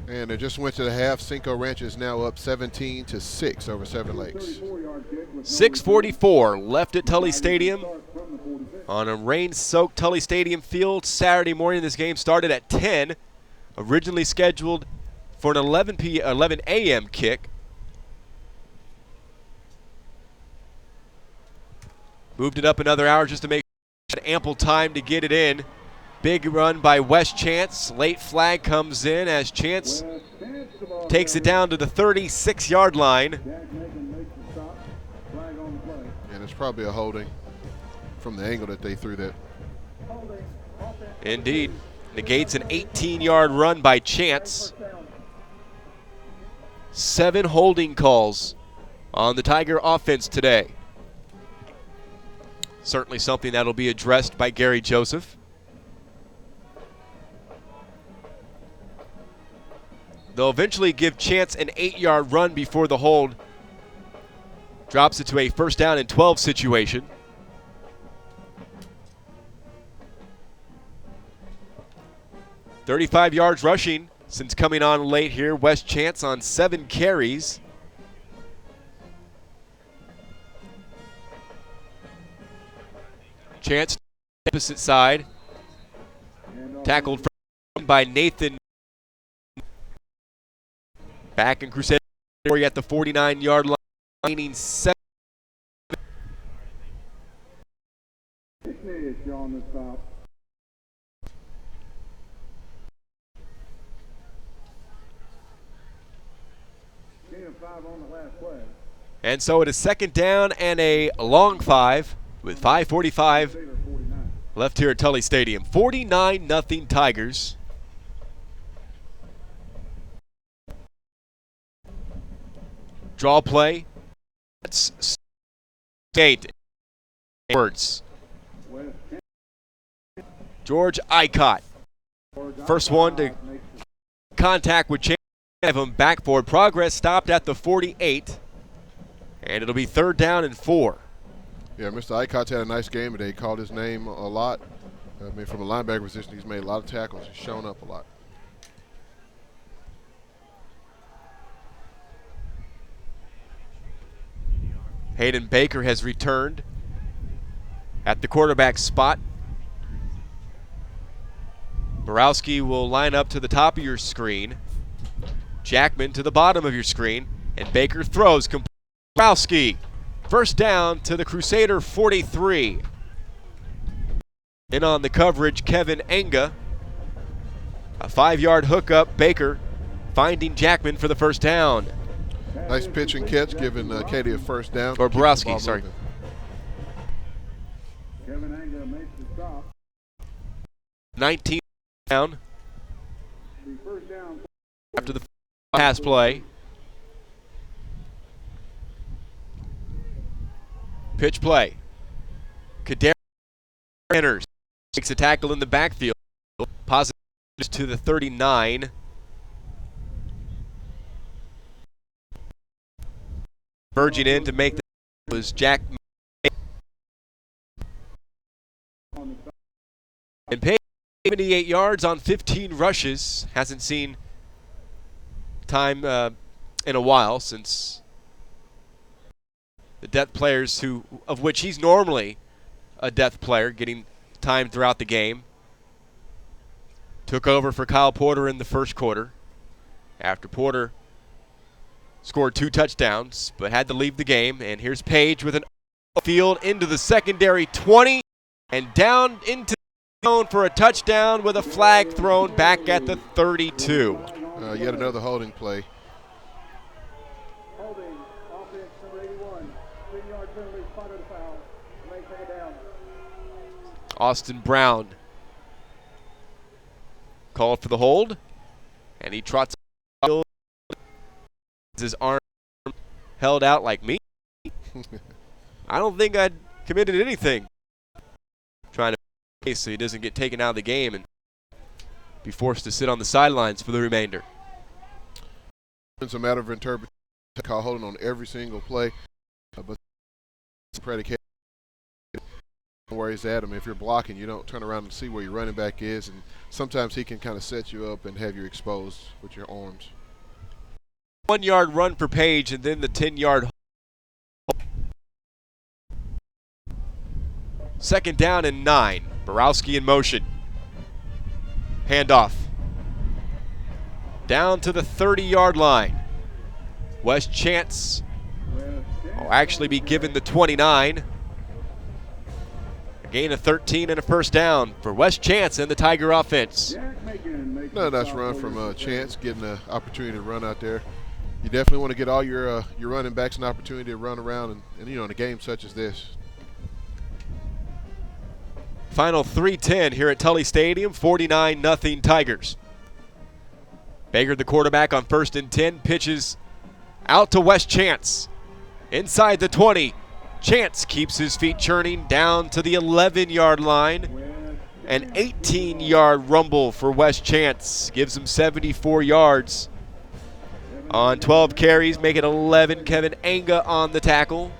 And it just went to the half. Cinco Ranch is now up 17-6 over Seven Lakes.
6:44 left at Tully Stadium on a rain-soaked Tully Stadium field Saturday morning. This game started at 10, originally scheduled for an 11 a.m. kick. Moved it up another hour just to make sure ample time to get it in. Big run by Wes Chance. Late flag comes in as Chance takes it down to the 36-yard line.
And it's probably a holding from the angle that they threw that.
Indeed. Negates an 18-yard run by Chance. 7 holding calls on the Tiger offense today. Certainly something that'll be addressed by Gary Joseph. They'll eventually give Chance an 8-yard run before the hold drops it to a 1st down and 12 situation. $35 yards rushing since coming on late here. Wes Chance on 7 carries. Chance opposite side. Tackled by Nathan. Back in Crusader at the 49-yard line, gaining 7. And so it is second down and a long 5 with 5:45 left here at Tully Stadium. 49-0 Tigers. Draw play. That's 8 words. George Icott. First one to contact with Chance. Have him backboard. Progress stopped at the 48. And it'll be third down and 4.
Yeah, Mr. Icott's had a nice game today. He called his name a lot. I mean, from a linebacker position, he's made a lot of tackles. He's shown up a lot.
Hayden Baker has returned at the quarterback spot. Borowski will line up to the top of your screen. Jackman to the bottom of your screen. And Baker throws complete. Borowski. First down to the Crusader 43. In on the coverage, Kevin Enga. A 5-yard hookup. Baker finding Jackman for the first down.
Nice pitch and catch, giving Katy a first down.
Or Borowski, sorry.
Kevin Enga makes the stop.
19 down
The first down.
after the pass play. Pitch play. Kadar enters. Takes a tackle in the backfield. Positive to the 39. Verging in to make the was Jack. And Payne 78 yards on 15 rushes. Hasn't seen time in a while since the depth players of which he's normally a depth player, getting time throughout the game. Took over for Kyle Porter in the first quarter after Porter scored 2 touchdowns, but had to leave the game. And here's Page with an field into the secondary 20 and down into the zone for a touchdown with a flag thrown back at the 32.
Yet another holding play.
Holding, offense number 81. 10-yard penalty, spotted a foul. May take it down.
Austin Brown called for the hold, and he trots his arm held out like me. I don't think I'd committed anything. Trying to so he doesn't get taken out of the game and be forced to sit on the sidelines for the remainder.
It's a matter of interpretation. Call holding on every single play, but it's predicated where he's at. I mean, if you're blocking, you don't turn around and see where your running back is, and sometimes he can kind of set you up and have you exposed with your arms.
1-yard run for Page, and then the 10-yard. Second down and 9. Borowski in motion. Handoff. Down to the 30-yard line. Wes Chance will actually be given the 29. A gain of 13 and a first down for Wes Chance and the Tiger offense.
Another nice run from Chance, getting an opportunity to run out there. You definitely want to get all your running backs an opportunity to run around, and in a game such as this.
Final 3:10 here at Tully Stadium, 49-0 Tigers. Baker, the quarterback, on 1st and 10, pitches out to Wes Chance. Inside the 20, Chance keeps his feet churning down to the 11-yard line. An 18-yard rumble for Wes Chance gives him 74 yards. On 12 carries, make it 11. Kevin Enga on the tackle.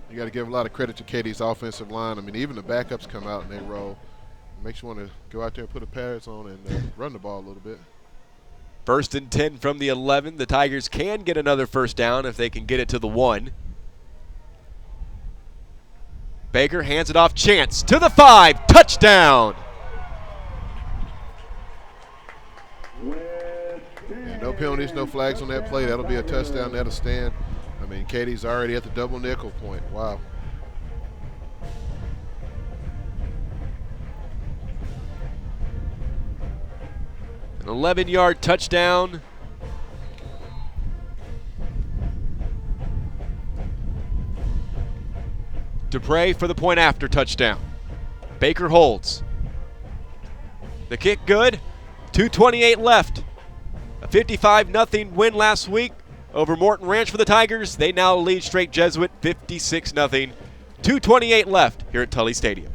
You got to give a lot of credit to Katy's offensive line. I mean, even the backups come out and they roll. It makes you want to go out there and put the pads on and run the ball a little bit.
1st and 10 from the 11. The Tigers can get another first down if they can get it to the 1. Baker hands it off. Chance to the 5. Touchdown.
And no penalties, no flags on that play. That'll be a touchdown. That'll stand. I mean, Katy's already at the double nickel point. Wow.
An 11-yard touchdown. Dupre for the point after touchdown. Baker holds. The kick good. 2:28 left. A 55-0 win last week over Morton Ranch for the Tigers. They now lead Strake Jesuit 56-0. 2:28 left here at Tully Stadium.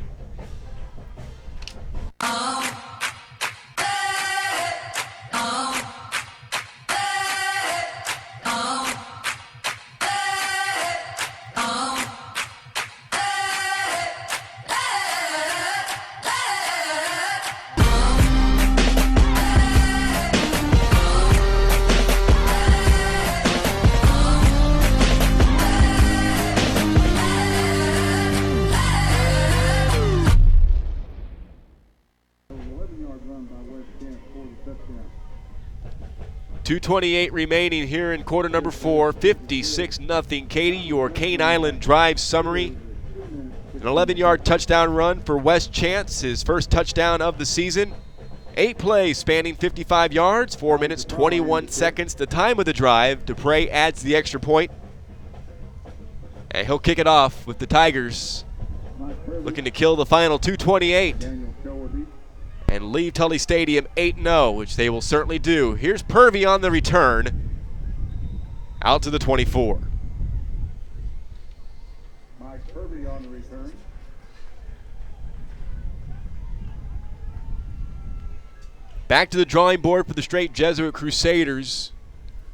run by West Kent for the touchdown.
2:28 remaining here in quarter number 4. 56-0. Katy, your Cane Island drive summary. An 11-yard touchdown run for Wes Chance, his first touchdown of the season. 8 plays spanning 55 yards, 4 minutes, 21 seconds. The time of the drive, Dupre adds the extra point. And he'll kick it off with the Tigers looking to kill the final 2:28 and leave Tully Stadium 8-0, which they will certainly do. Here's Purvey on the return, out to the 24.
Mike Purvey on the return.
Back to the drawing board for the Strake Jesuit Crusaders.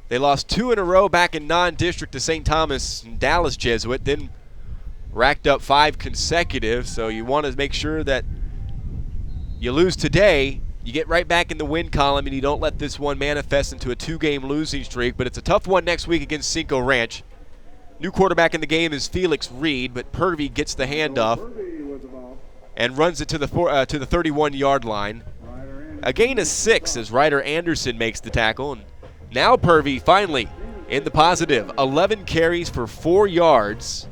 They lost 2 in a row back in non-district to St. Thomas and Dallas Jesuit, then racked up 5 consecutive, so you want to make sure that you lose today, you get right back in the win column and you don't let this one manifest into a 2-game losing streak. But it's a tough one next week against Cinco Ranch. New quarterback in the game is Felix Reed, but Purvey gets the handoff and runs it to the 31-yard line. A gain of 6 as Ryder Anderson makes the tackle. And now Purvey finally in the positive. 11 carries for 4 yards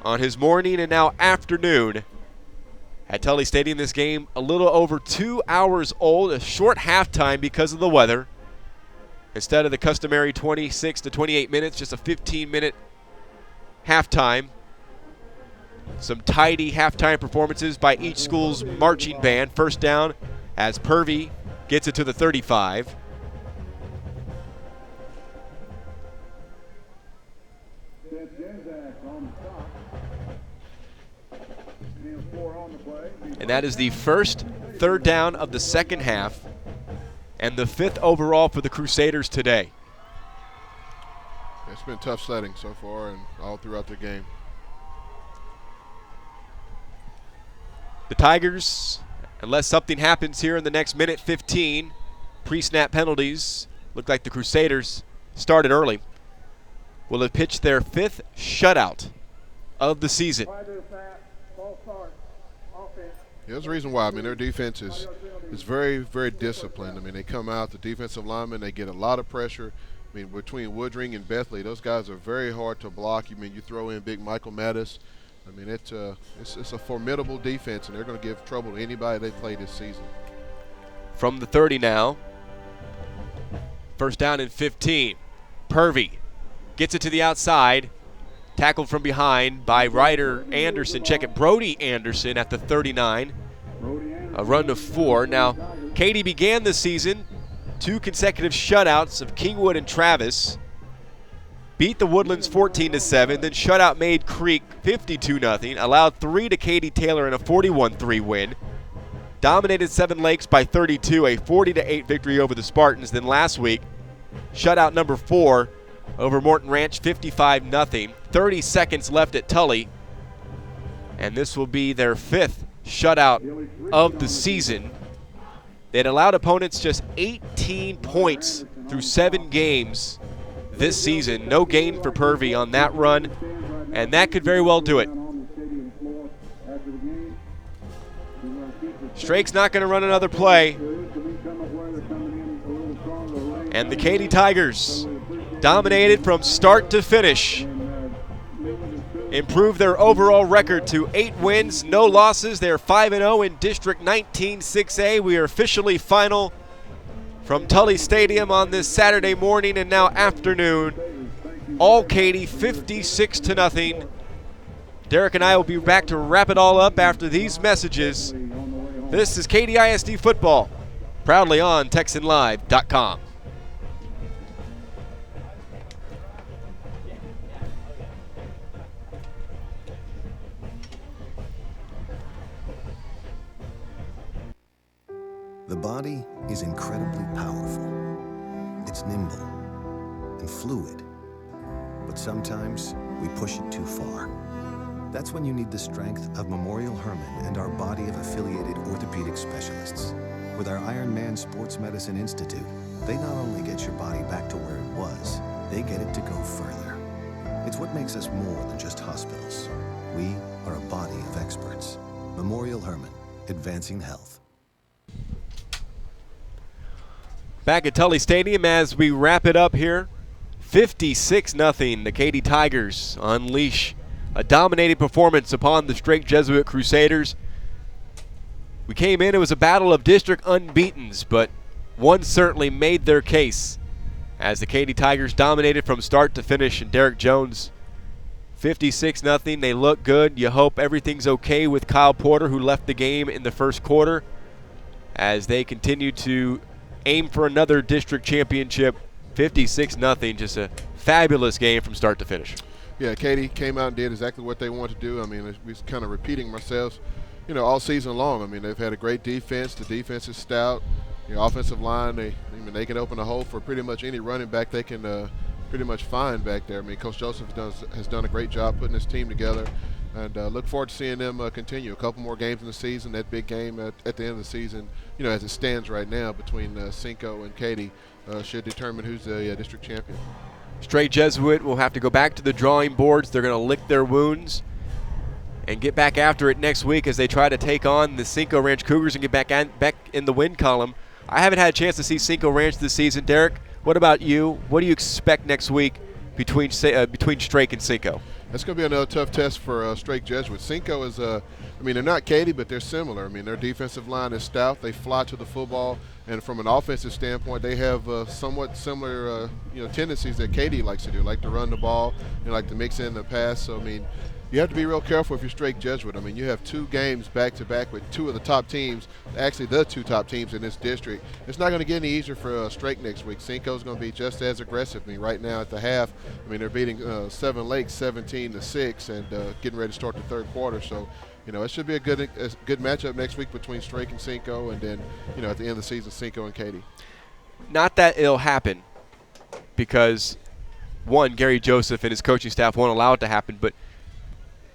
on his morning and now afternoon at Tully Stadium. This game a little over 2 hours old, a short halftime because of the weather. Instead of the customary 26 to 28 minutes, just a 15-minute halftime. Some tidy halftime performances by each school's marching band. First down as Purvey gets it to the 35. And that is the first third down of the second half and the 5th overall for the Crusaders today.
It's been tough sledding so far and all throughout the game.
The Tigers, unless something happens here in the next minute 15, pre-snap penalties, look like the Crusaders started early, will have pitched their 5th shutout of the season.
There's a reason why. I mean, their defense is very, very disciplined. I mean, they come out, the defensive linemen, they get a lot of pressure. I mean, between Woodring and Bethley, those guys are very hard to block. I mean, you throw in big Michael Mattis. I mean, it's a formidable defense, and they're going to give trouble to anybody they play this season.
From the 30 now. First down and 15. Purvey gets it to the outside. Tackled from behind by Ryder Anderson. Check it, Brody Anderson at the 39. A run of 4. Now, Katy began the season 2 consecutive shutouts of Kingwood and Travis. Beat the Woodlands 14-7, then shut out Mayde Creek 52-0. Allowed 3 to Katy Taylor in a 41-3 win. Dominated Seven Lakes by 32, a 40-8 victory over the Spartans. Then last week, shutout number 4 over Morton Ranch 55-0. 30 seconds left at Tully. And this will be their 5th shutout of the season. They'd allowed opponents just 18 points through 7 games this season. No gain for Purvey on that run, and that could very well do it. Strake's not going to run another play. And the Katy Tigers dominated from start to finish. improve their overall record to 8 wins, no losses. They're 5-0 in District 19 6A. We are officially final from Tully Stadium on this Saturday morning and now afternoon. All Katy 56-0. Derek and I will be back to wrap it all up after these messages. This is Katy ISD football, proudly on TexanLive.com.
The body is incredibly powerful. It's nimble and fluid, but sometimes we push it too far. That's when you need the strength of Memorial Hermann and our body of affiliated orthopedic specialists. With our Iron Man Sports Medicine Institute, they not only get your body back to where it was, they get it to go further. It's what makes us more than just hospitals. We are a body of experts. Memorial Hermann, advancing health.
Back at Tully Stadium as we wrap it up here. 56-0. The Katy Tigers unleash a dominating performance upon the Strake Jesuit Crusaders. We came in, it was a battle of district unbeatens, but one certainly made their case as the Katy Tigers dominated from start to finish. And Derek Jones, 56-0. They look good. You hope everything's okay with Kyle Porter, who left the game in the first quarter, as they continue to aim for another district championship. 56-0. Just a fabulous game from start to finish.
Yeah, Katy came out and did exactly what they wanted to do. I mean, we're kind of repeating ourselves, all season long. I mean, they've had a great defense. The defense is stout. The offensive line, they can open a hole for pretty much any running back they can pretty much find back there. I mean, Coach Joseph has done a great job putting his team together, and look forward to seeing them continue. A couple more games in the season. That big game at the end of the season, as it stands right now between Cinco and Katy, should determine who's the district champion.
Strake Jesuit will have to go back to the drawing boards. They're going to lick their wounds and get back after it next week as they try to take on the Cinco Ranch Cougars and get back in the win column. I haven't had a chance to see Cinco Ranch this season. Derek, what about you? What do you expect next week between Strake and Cinco?
That's going to be another tough test for Strake Jesuit. Cinco is, they're not Katy, but they're similar. I mean, their defensive line is stout. They fly to the football, and from an offensive standpoint, they have somewhat similar, tendencies that Katy likes to do, like to run the ball, like to mix in the pass. So, you have to be real careful if you're Strake Jesuit. You have 2 games back-to-back with 2 of the top teams, actually the 2 top teams in this district. It's not going to get any easier for Strake next week. Cinco's going to be just as aggressive. Right now at the half, they're beating Seven Lakes 17-6 and getting ready to start the third quarter. So, it should be a good matchup next week between Strake and Cinco, and then, at the end of the season, Cinco and Katy.
Not that it'll happen, because, one, Gary Joseph and his coaching staff won't allow it to happen, but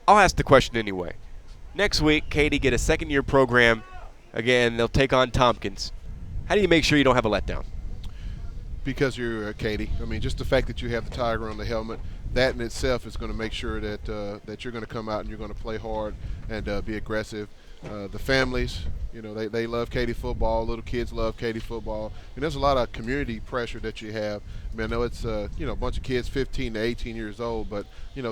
I'll ask the question anyway. Next week, Katy get a second-year program. Again, they'll take on Tompkins. How do you make sure you don't have a letdown?
Because you're Katy. Just the fact that you have the tiger on the helmet, that in itself is going to make sure that that you're going to come out and you're going to play hard and be aggressive. The families, they love Katy football. Little kids love Katy football. And there's a lot of community pressure that you have. I know it's a bunch of kids 15 to 18 years old, but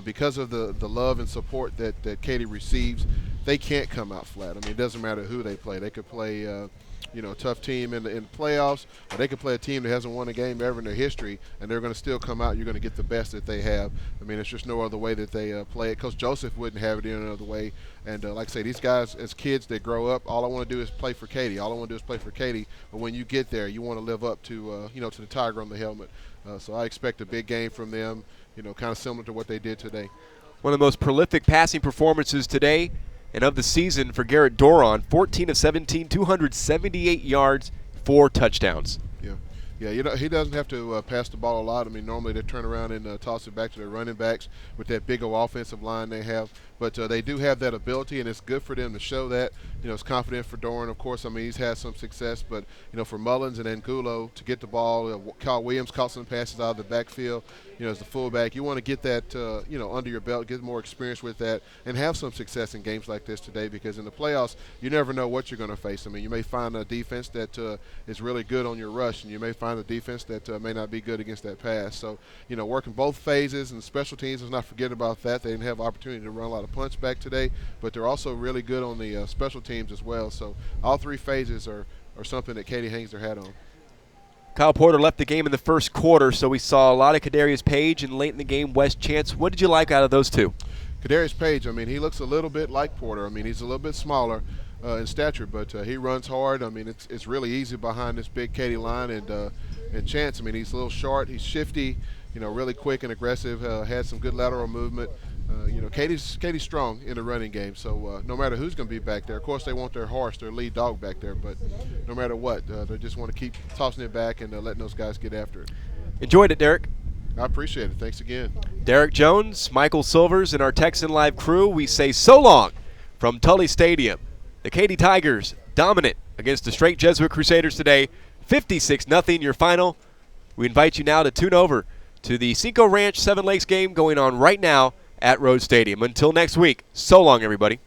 because of the love and support that Katy receives, they can't come out flat. It doesn't matter who they play. They could play a tough team in the playoffs, or they could play a team that hasn't won a game ever in their history, and they're going to still come out. You're going to get the best that they have. It's just no other way that they play it. Coach Joseph wouldn't have it any other way. And like I say, these guys, as kids, they grow up. All I want to do is play for Katy. All I want to do is play for Katy. But when you get there, you want to live up to to the tiger on the helmet. So I expect a big game from them. Kind of similar to what they did today.
One of the most prolific passing performances today and of the season for Garrett Doron, 14 of 17, 278 yards, 4 touchdowns.
Yeah, he doesn't have to pass the ball a lot. Normally they turn around and toss it back to their running backs with that big old offensive line they have. But they do have that ability, and it's good for them to show that. It's confident for Doran. Of course, he's had some success. But, for Mullins and Angulo to get the ball, Kyle Williams caught some passes out of the backfield, as the fullback. You want to get that, under your belt, get more experience with that, and have some success in games like this today, because in the playoffs, you never know what you're going to face. You may find a defense that is really good on your rush, and you may find find a defense that may not be good against that pass. So, you know, working both phases and special teams, let's not forget about that. They didn't have opportunity to run a lot of punch back today, but they're also really good on the special teams as well. So all three phases are something that Katy hangs their hat on.
Kyle Porter left the game in the first quarter, so we saw a lot of Kadarius Page, and late in the game, Wes Chance. What did you like out of those two?
Kadarius Page, I mean, he looks a little bit like Porter. I mean, he's a little bit smaller in stature, but he runs hard. I mean, it's really easy behind this big Katy line. And Chance, I mean, he's a little short. He's shifty, you know, really quick and aggressive. Had some good lateral movement. You know, Katy's strong in the running game, so no matter who's going to be back there, of course they want their horse, their lead dog back there, but no matter what, they just want to keep tossing it back and letting those guys get after it.
Enjoyed it, Derek.
I appreciate it. Thanks again.
Derek Jones, Michael Silvers, and our Texan Live crew, we say so long from Tully Stadium. The Katy Tigers dominant against the Strake Jesuit Crusaders today, 56-0 your final. We invite you now to tune over to the Cinco Ranch Seven Lakes game going on right now at Rhodes Stadium. Until next week, so long, everybody.